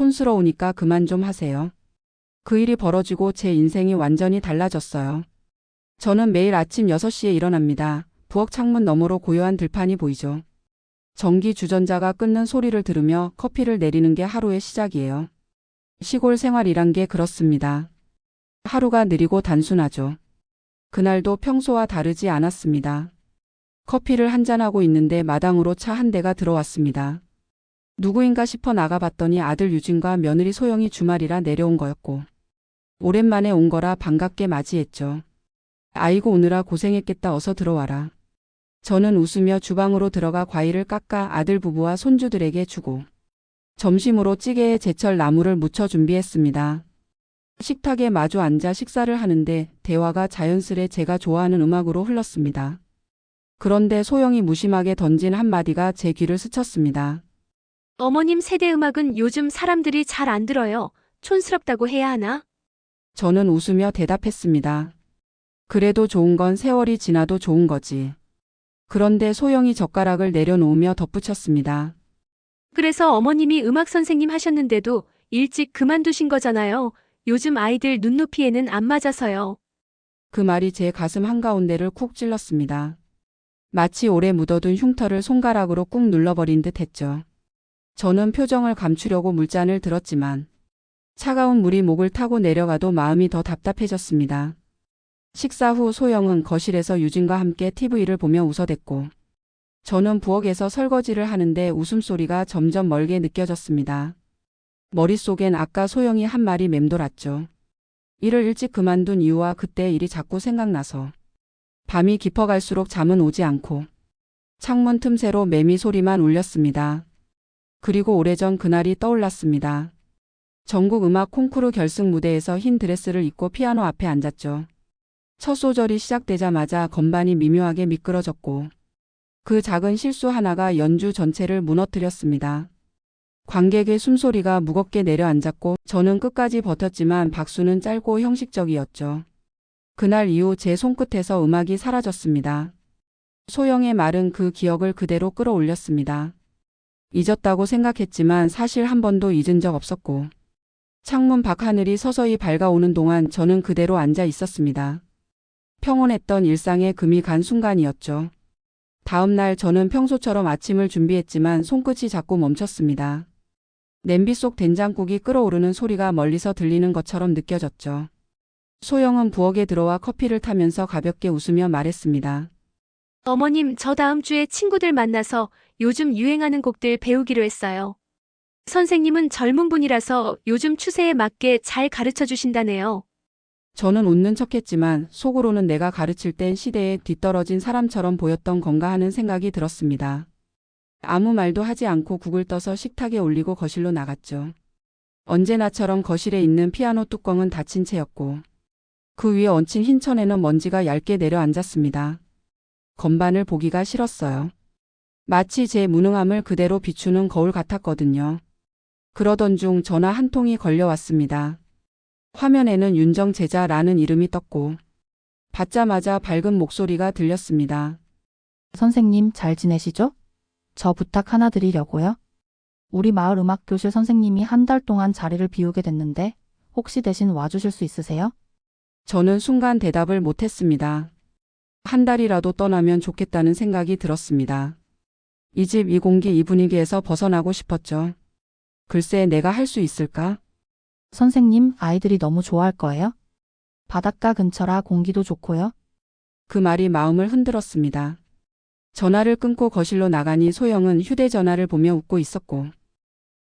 촌스러우니까 그만 좀 하세요. 그 일이 벌어지고 제 인생이 완전히 달라졌어요. 저는 매일 아침 6시에 일어납니다. 부엌 창문 너머로 고요한 들판이 보이죠. 전기 주전자가 끊는 소리를 들으며 커피를 내리는 게 하루의 시작이에요. 시골 생활이란 게 그렇습니다. 하루가 느리고 단순하죠. 그날도 평소와 다르지 않았습니다. 커피를 한잔하고 있는데 마당으로 차 한 대가 들어왔습니다. 누구인가 싶어 나가봤더니 아들 유진과 며느리 소영이 주말이라 내려온 거였고, 오랜만에 온 거라 반갑게 맞이했죠. 아이고 오느라 고생했겠다, 어서 들어와라. 저는 웃으며 주방으로 들어가 과일을 깎아 아들 부부와 손주들에게 주고 점심으로 찌개에 제철 나물을 무쳐 준비했습니다. 식탁에 마주 앉아 식사를 하는데 대화가 자연스레 제가 좋아하는 음악으로 흘렀습니다. 그런데 소영이 무심하게 던진 한마디가 제 귀를 스쳤습니다. 어머님 세대 음악은 요즘 사람들이 잘 안 들어요. 촌스럽다고 해야 하나? 저는 웃으며 대답했습니다. 그래도 좋은 건 세월이 지나도 좋은 거지. 그런데 소영이 젓가락을 내려놓으며 덧붙였습니다. 그래서 어머님이 음악 선생님 하셨는데도 일찍 그만두신 거잖아요. 요즘 아이들 눈높이에는 안 맞아서요. 그 말이 제 가슴 한가운데를 쿡 찔렀습니다. 마치 오래 묻어둔 흉터를 손가락으로 꾹 눌러버린 듯 했죠. 저는 표정을 감추려고 물잔을 들었지만 차가운 물이 목을 타고 내려가도 마음이 더 답답해졌습니다. 식사 후 소영은 거실에서 유진과 함께 TV를 보며 웃어댔고 저는 부엌에서 설거지를 하는데 웃음소리가 점점 멀게 느껴졌습니다. 머릿속엔 아까 소영이 한 말이 맴돌았죠. 일을 일찍 그만둔 이유와 그때 일이 자꾸 생각나서 밤이 깊어갈수록 잠은 오지 않고 창문 틈새로 매미 소리만 울렸습니다. 그리고 오래전 그날이 떠올랐습니다. 전국 음악 콩쿠르 결승 무대에서 흰 드레스를 입고 피아노 앞에 앉았죠. 첫 소절이 시작되자마자 건반이 미묘하게 미끄러졌고 그 작은 실수 하나가 연주 전체를 무너뜨렸습니다. 관객의 숨소리가 무겁게 내려앉았고 저는 끝까지 버텼지만 박수는 짧고 형식적이었죠. 그날 이후 제 손끝에서 음악이 사라졌습니다. 소영의 말은 그 기억을 그대로 끌어올렸습니다. 잊었다고 생각했지만 사실 한 번도 잊은 적 없었고 창문 밖 하늘이 서서히 밝아오는 동안 저는 그대로 앉아 있었습니다. 평온했던 일상에 금이 간 순간이었죠. 다음 날 저는 평소처럼 아침을 준비했지만 손끝이 자꾸 멈췄습니다. 냄비 속 된장국이 끓어오르는 소리가 멀리서 들리는 것처럼 느껴졌죠. 소영은 부엌에 들어와 커피를 타면서 가볍게 웃으며 말했습니다. 어머님, 저 다음 주에 친구들 만나서 요즘 유행하는 곡들 배우기로 했어요. 선생님은 젊은 분이라서 요즘 추세에 맞게 잘 가르쳐 주신다네요. 저는 웃는 척했지만 속으로는 내가 가르칠 땐 시대에 뒤떨어진 사람처럼 보였던 건가 하는 생각이 들었습니다. 아무 말도 하지 않고 국을 떠서 식탁에 올리고 거실로 나갔죠. 언제나처럼 거실에 있는 피아노 뚜껑은 닫힌 채였고 그 위에 얹힌 흰 천에는 먼지가 얇게 내려앉았습니다. 건반을 보기가 싫었어요. 마치 제 무능함을 그대로 비추는 거울 같았거든요. 그러던 중 전화 한 통이 걸려왔습니다. 화면에는 윤정제자라는 이름이 떴고 받자마자 밝은 목소리가 들렸습니다. 선생님 잘 지내시죠? 저 부탁 하나 드리려고요. 우리 마을 음악교실 선생님이 한 달 동안 자리를 비우게 됐는데 혹시 대신 와주실 수 있으세요? 저는 순간 대답을 못했습니다. 한 달이라도 떠나면 좋겠다는 생각이 들었습니다. 이 집, 이 공기, 이 분위기에서 벗어나고 싶었죠. 글쎄 내가 할 수 있을까? 선생님 아이들이 너무 좋아할 거예요. 바닷가 근처라 공기도 좋고요. 그 말이 마음을 흔들었습니다. 전화를 끊고 거실로 나가니 소영은 휴대전화를 보며 웃고 있었고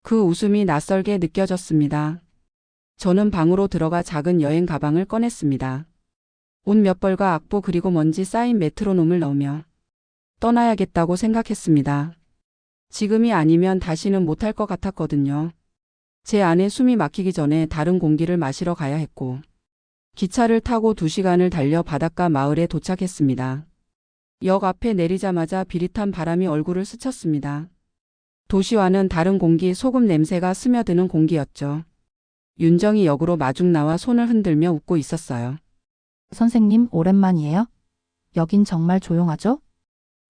그 웃음이 낯설게 느껴졌습니다. 저는 방으로 들어가 작은 여행 가방을 꺼냈습니다. 옷 몇 벌과 악보 그리고 먼지 쌓인 메트로놈을 넣으며 떠나야겠다고 생각했습니다. 지금이 아니면 다시는 못할 것 같았거든요. 제 안에 숨이 막히기 전에 다른 공기를 마시러 가야 했고 기차를 타고 2시간을 달려 바닷가 마을에 도착했습니다. 역 앞에 내리자마자 비릿한 바람이 얼굴을 스쳤습니다. 도시와는 다른 공기, 소금 냄새가 스며드는 공기였죠. 윤정이 역으로 마중 나와 손을 흔들며 웃고 있었어요. 선생님 오랜만이에요. 여긴 정말 조용하죠?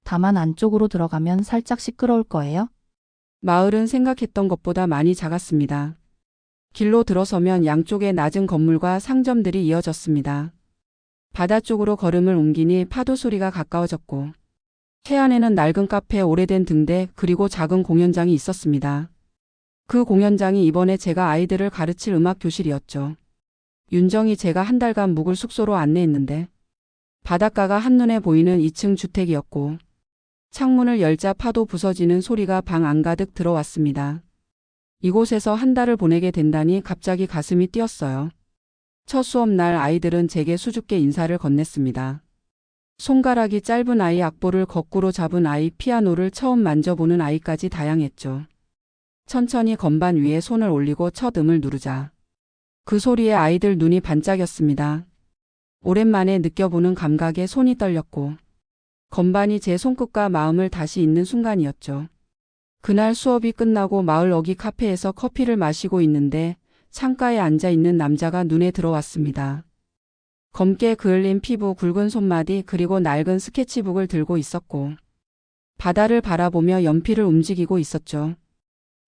다만 안쪽으로 들어가면 살짝 시끄러울 거예요. 마을은 생각했던 것보다 많이 작았습니다. 길로 들어서면 양쪽에 낮은 건물과 상점들이 이어졌습니다. 바다 쪽으로 걸음을 옮기니 파도 소리가 가까워졌고 해안에는 낡은 카페, 오래된 등대, 그리고 작은 공연장이 있었습니다. 그 공연장이 이번에 제가 아이들을 가르칠 음악 교실이었죠. 윤정이 제가 한 달간 묵을 숙소로 안내했는데 바닷가가 한눈에 보이는 2층 주택이었고 창문을 열자 파도 부서지는 소리가 방 안가득 들어왔습니다. 이곳에서 한 달을 보내게 된다니 갑자기 가슴이 뛰었어요. 첫 수업날 아이들은 제게 수줍게 인사를 건넸습니다. 손가락이 짧은 아이, 악보를 거꾸로 잡은 아이, 피아노를 처음 만져보는 아이까지 다양했죠. 천천히 건반 위에 손을 올리고 첫 음을 누르자. 그 소리에 아이들 눈이 반짝였습니다. 오랜만에 느껴보는 감각에 손이 떨렸고 건반이 제 손끝과 마음을 다시 잇는 순간이었죠. 그날 수업이 끝나고 마을 어귀 카페에서 커피를 마시고 있는데 창가에 앉아있는 남자가 눈에 들어왔습니다. 검게 그을린 피부, 굵은 손마디, 그리고 낡은 스케치북을 들고 있었고 바다를 바라보며 연필을 움직이고 있었죠.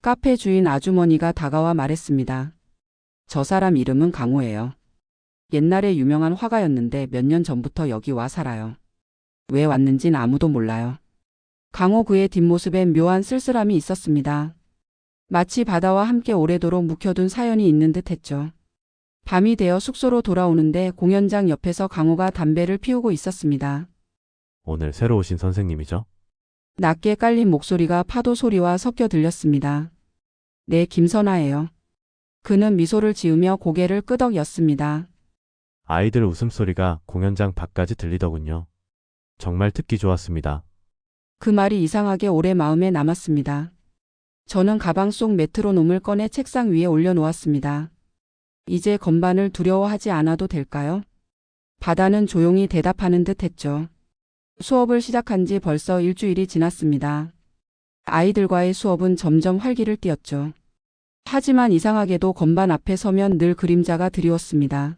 카페 주인 아주머니가 다가와 말했습니다. 저 사람 이름은 강호예요. 옛날에 유명한 화가였는데 몇 년 전부터 여기 와 살아요. 왜 왔는진 아무도 몰라요. 강호 그의 뒷모습엔 묘한 쓸쓸함이 있었습니다. 마치 바다와 함께 오래도록 묵혀둔 사연이 있는 듯 했죠. 밤이 되어 숙소로 돌아오는데 공연장 옆에서 강호가 담배를 피우고 있었습니다. 오늘 새로 오신 선생님이죠? 낮게 깔린 목소리가 파도 소리와 섞여 들렸습니다. 네, 김선아예요. 그는 미소를 지으며 고개를 끄덕였습니다. 아이들 웃음소리가 공연장 밖까지 들리더군요. 정말 듣기 좋았습니다. 그 말이 이상하게 오래 마음에 남았습니다. 저는 가방 속 메트로놈을 꺼내 책상 위에 올려놓았습니다. 이제 건반을 두려워하지 않아도 될까요? 바다는 조용히 대답하는 듯 했죠. 수업을 시작한 지 벌써 일주일이 지났습니다. 아이들과의 수업은 점점 활기를 띠었죠. 하지만 이상하게도 건반 앞에 서면 늘 그림자가 드리웠습니다.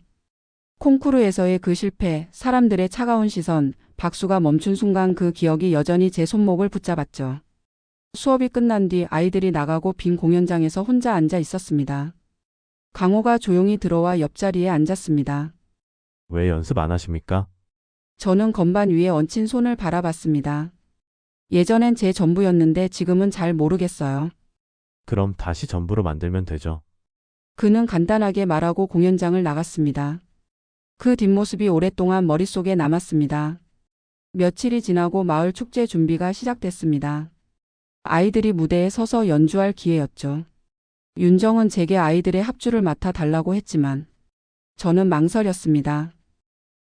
콩쿠르에서의 그 실패, 사람들의 차가운 시선, 박수가 멈춘 순간 그 기억이 여전히 제 손목을 붙잡았죠. 수업이 끝난 뒤 아이들이 나가고 빈 공연장에서 혼자 앉아 있었습니다. 강호가 조용히 들어와 옆자리에 앉았습니다. 왜 연습 안 하십니까? 저는 건반 위에 얹힌 손을 바라봤습니다. 예전엔 제 전부였는데 지금은 잘 모르겠어요. 그럼 다시 전부로 만들면 되죠. 그는 간단하게 말하고 공연장을 나갔습니다. 그 뒷모습이 오랫동안 머릿속에 남았습니다. 며칠이 지나고 마을 축제 준비가 시작됐습니다. 아이들이 무대에 서서 연주할 기회였죠. 윤정은 제게 아이들의 합주를 맡아 달라고 했지만 저는 망설였습니다.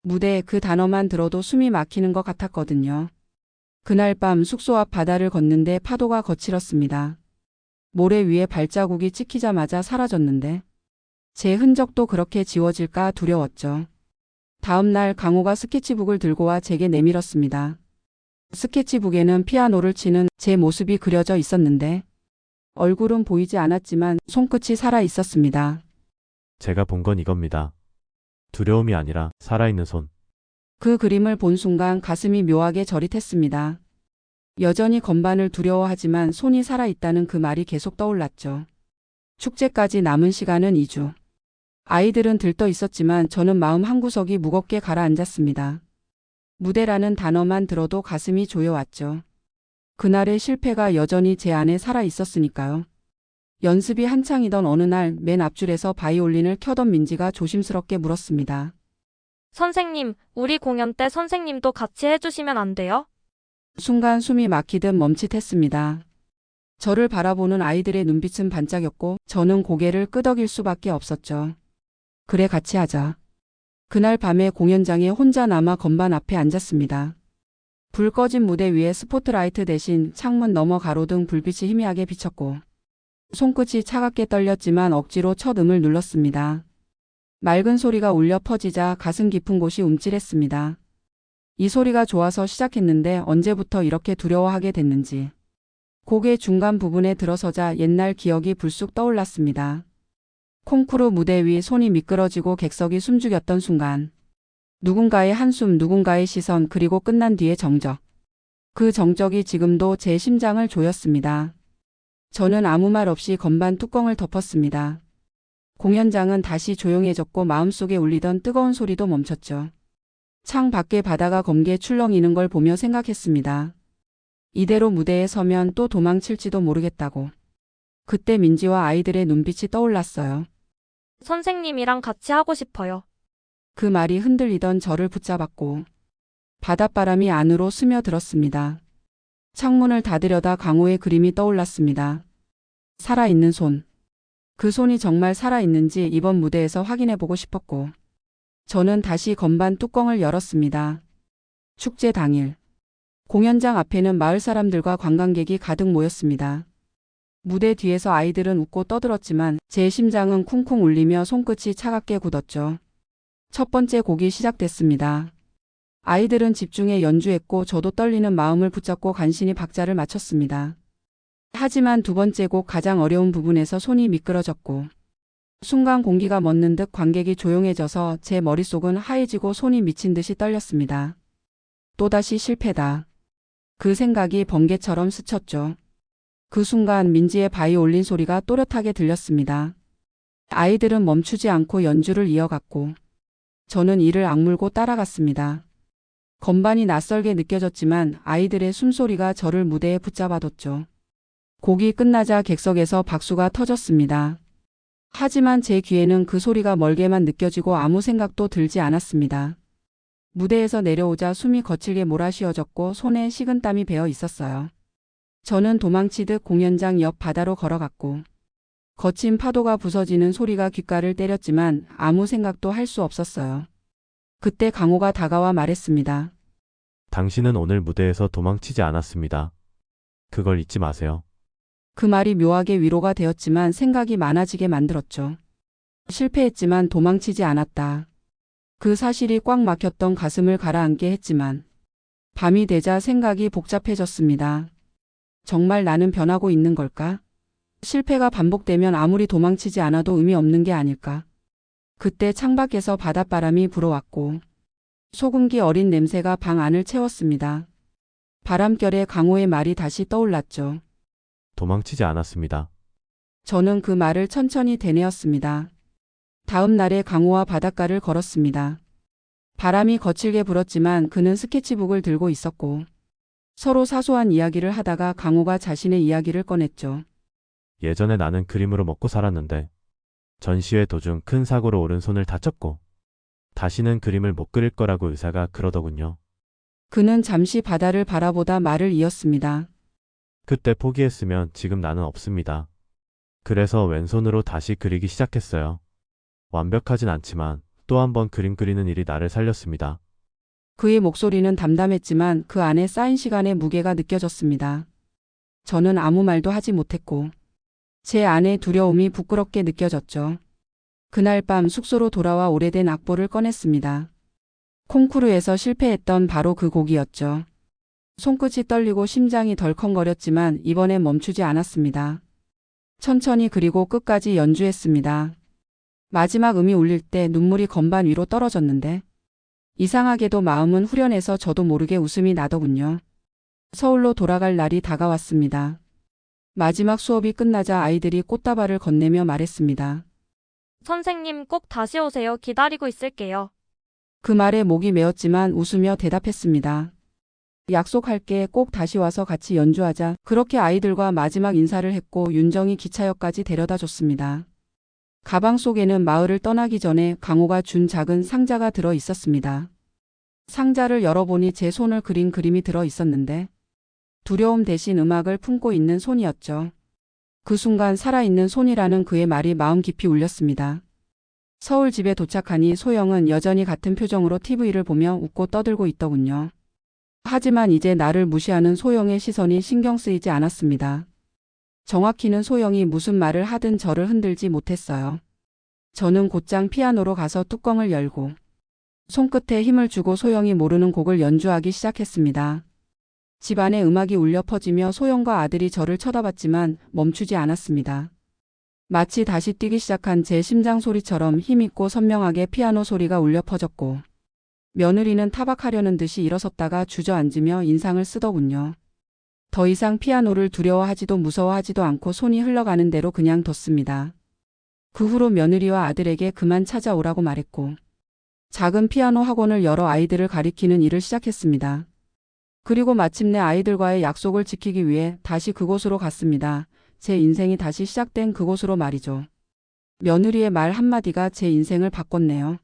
무대 그 단어만 들어도 숨이 막히는 것 같았거든요. 그날 밤 숙소 앞 바다를 걷는데 파도가 거칠었습니다. 모래 위에 발자국이 찍히자마자 사라졌는데 제 흔적도 그렇게 지워질까 두려웠죠. 다음 날 강호가 스케치북을 들고 와 제게 내밀었습니다. 스케치북에는 피아노를 치는 제 모습이 그려져 있었는데 얼굴은 보이지 않았지만 손끝이 살아 있었습니다. 제가 본 건 이겁니다. 두려움이 아니라 살아있는 손. 그 그림을 본 순간 가슴이 묘하게 저릿했습니다. 여전히 건반을 두려워하지만 손이 살아있다는 그 말이 계속 떠올랐죠. 축제까지 남은 시간은 2주. 아이들은 들떠 있었지만 저는 마음 한구석이 무겁게 가라앉았습니다. 무대라는 단어만 들어도 가슴이 조여왔죠. 그날의 실패가 여전히 제 안에 살아 있었으니까요. 연습이 한창이던 어느 날 맨 앞줄에서 바이올린을 켜던 민지가 조심스럽게 물었습니다. 선생님, 우리 공연 때 선생님도 같이 해주시면 안 돼요? 순간 숨이 막히듯 멈칫했습니다. 저를 바라보는 아이들의 눈빛은 반짝였고 저는 고개를 끄덕일 수밖에 없었죠. 그래, 같이 하자. 그날 밤에 공연장에 혼자 남아 건반 앞에 앉았습니다. 불 꺼진 무대 위에 스포트라이트 대신 창문 너머 가로등 불빛이 희미하게 비쳤고 손끝이 차갑게 떨렸지만 억지로 첫 음을 눌렀습니다. 맑은 소리가 울려 퍼지자 가슴 깊은 곳이 움찔했습니다. 이 소리가 좋아서 시작했는데 언제부터 이렇게 두려워하게 됐는지. 곡의 중간 부분에 들어서자 옛날 기억이 불쑥 떠올랐습니다. 콩쿠르 무대 위 손이 미끄러지고 객석이 숨죽였던 순간. 누군가의 한숨, 누군가의 시선, 그리고 끝난 뒤의 정적. 그 정적이 지금도 제 심장을 조였습니다. 저는 아무 말 없이 건반 뚜껑을 덮었습니다. 공연장은 다시 조용해졌고 마음속에 울리던 뜨거운 소리도 멈췄죠. 창 밖에 바다가 검게 출렁이는 걸 보며 생각했습니다. 이대로 무대에 서면 또 도망칠지도 모르겠다고. 그때 민지와 아이들의 눈빛이 떠올랐어요. 선생님이랑 같이 하고 싶어요. 그 말이 흔들리던 저를 붙잡았고 바닷바람이 안으로 스며들었습니다. 창문을 닫으려다 강호의 그림이 떠올랐습니다. 살아있는 손. 그 손이 정말 살아있는지 이번 무대에서 확인해보고 싶었고 저는 다시 건반 뚜껑을 열었습니다. 축제 당일. 공연장 앞에는 마을 사람들과 관광객이 가득 모였습니다. 무대 뒤에서 아이들은 웃고 떠들었지만 제 심장은 쿵쿵 울리며 손끝이 차갑게 굳었죠. 첫 번째 곡이 시작됐습니다. 아이들은 집중해 연주했고 저도 떨리는 마음을 붙잡고 간신히 박자를 맞췄습니다. 하지만 두 번째 곡 가장 어려운 부분에서 손이 미끄러졌고 순간 공기가 멎는 듯 관객이 조용해져서 제 머릿속은 하얘지고 손이 미친 듯이 떨렸습니다. 또다시 실패다. 그 생각이 번개처럼 스쳤죠. 그 순간 민지의 바이올린 소리가 또렷하게 들렸습니다. 아이들은 멈추지 않고 연주를 이어갔고 저는 이를 악물고 따라갔습니다. 건반이 낯설게 느껴졌지만 아이들의 숨소리가 저를 무대에 붙잡아뒀죠. 곡이 끝나자 객석에서 박수가 터졌습니다. 하지만 제 귀에는 그 소리가 멀게만 느껴지고 아무 생각도 들지 않았습니다. 무대에서 내려오자 숨이 거칠게 몰아쉬어졌고 손에 식은땀이 배어 있었어요. 저는 도망치듯 공연장 옆 바다로 걸어갔고 거친 파도가 부서지는 소리가 귓가를 때렸지만 아무 생각도 할 수 없었어요. 그때 강호가 다가와 말했습니다. 당신은 오늘 무대에서 도망치지 않았습니다. 그걸 잊지 마세요. 그 말이 묘하게 위로가 되었지만 생각이 많아지게 만들었죠. 실패했지만 도망치지 않았다. 그 사실이 꽉 막혔던 가슴을 가라앉게 했지만 밤이 되자 생각이 복잡해졌습니다. 정말 나는 변하고 있는 걸까? 실패가 반복되면 아무리 도망치지 않아도 의미 없는 게 아닐까? 그때 창밖에서 바닷바람이 불어왔고 소금기 어린 냄새가 방 안을 채웠습니다. 바람결에 강호의 말이 다시 떠올랐죠. 도망치지 않았습니다. 저는 그 말을 천천히 되뇌었습니다. 다음 날에 강호와 바닷가를 걸었습니다. 바람이 거칠게 불었지만 그는 스케치북을 들고 있었고 서로 사소한 이야기를 하다가 강호가 자신의 이야기를 꺼냈죠. 예전에 나는 그림으로 먹고 살았는데 전시회 도중 큰 사고로 오른손을 다쳤고 다시는 그림을 못 그릴 거라고 의사가 그러더군요. 그는 잠시 바다를 바라보다 말을 이었습니다. 그때 포기했으면 지금 나는 없습니다. 그래서 왼손으로 다시 그리기 시작했어요. 완벽하진 않지만 또 한 번 그림 그리는 일이 나를 살렸습니다. 그의 목소리는 담담했지만 그 안에 쌓인 시간의 무게가 느껴졌습니다. 저는 아무 말도 하지 못했고 제 안에 두려움이 부끄럽게 느껴졌죠. 그날 밤 숙소로 돌아와 오래된 악보를 꺼냈습니다. 콩쿠르에서 실패했던 바로 그 곡이었죠. 손끝이 떨리고 심장이 덜컹거렸지만 이번엔 멈추지 않았습니다. 천천히 그리고 끝까지 연주했습니다. 마지막 음이 울릴 때 눈물이 건반 위로 떨어졌는데 이상하게도 마음은 후련해서 저도 모르게 웃음이 나더군요. 서울로 돌아갈 날이 다가왔습니다. 마지막 수업이 끝나자 아이들이 꽃다발을 건네며 말했습니다. 선생님 꼭 다시 오세요. 기다리고 있을게요. 그 말에 목이 메었지만 웃으며 대답했습니다. 약속할게. 꼭 다시 와서 같이 연주하자. 그렇게 아이들과 마지막 인사를 했고 윤정이 기차역까지 데려다 줬습니다. 가방 속에는 마을을 떠나기 전에 강호가 준 작은 상자가 들어 있었습니다. 상자를 열어보니 제 손을 그린 그림이 들어 있었는데 두려움 대신 음악을 품고 있는 손이었죠. 그 순간 살아있는 손이라는 그의 말이 마음 깊이 울렸습니다. 서울 집에 도착하니 소영은 여전히 같은 표정으로 TV를 보며 웃고 떠들고 있더군요. 하지만 이제 나를 무시하는 소영의 시선이 신경 쓰이지 않았습니다. 정확히는 소영이 무슨 말을 하든 저를 흔들지 못했어요. 저는 곧장 피아노로 가서 뚜껑을 열고 손끝에 힘을 주고 소영이 모르는 곡을 연주하기 시작했습니다. 집안에 음악이 울려 퍼지며 소영과 아들이 저를 쳐다봤지만 멈추지 않았습니다. 마치 다시 뛰기 시작한 제 심장 소리처럼 힘있고 선명하게 피아노 소리가 울려 퍼졌고 며느리는 타박하려는 듯이 일어섰다가 주저앉으며 인상을 쓰더군요. 더 이상 피아노를 두려워하지도 무서워하지도 않고 손이 흘러가는 대로 그냥 뒀습니다. 그 후로 며느리와 아들에게 그만 찾아오라고 말했고, 작은 피아노 학원을 열어 아이들을 가리키는 일을 시작했습니다. 그리고 마침내 아이들과의 약속을 지키기 위해 다시 그곳으로 갔습니다. 제 인생이 다시 시작된 그곳으로 말이죠. 며느리의 말 한마디가 제 인생을 바꿨네요.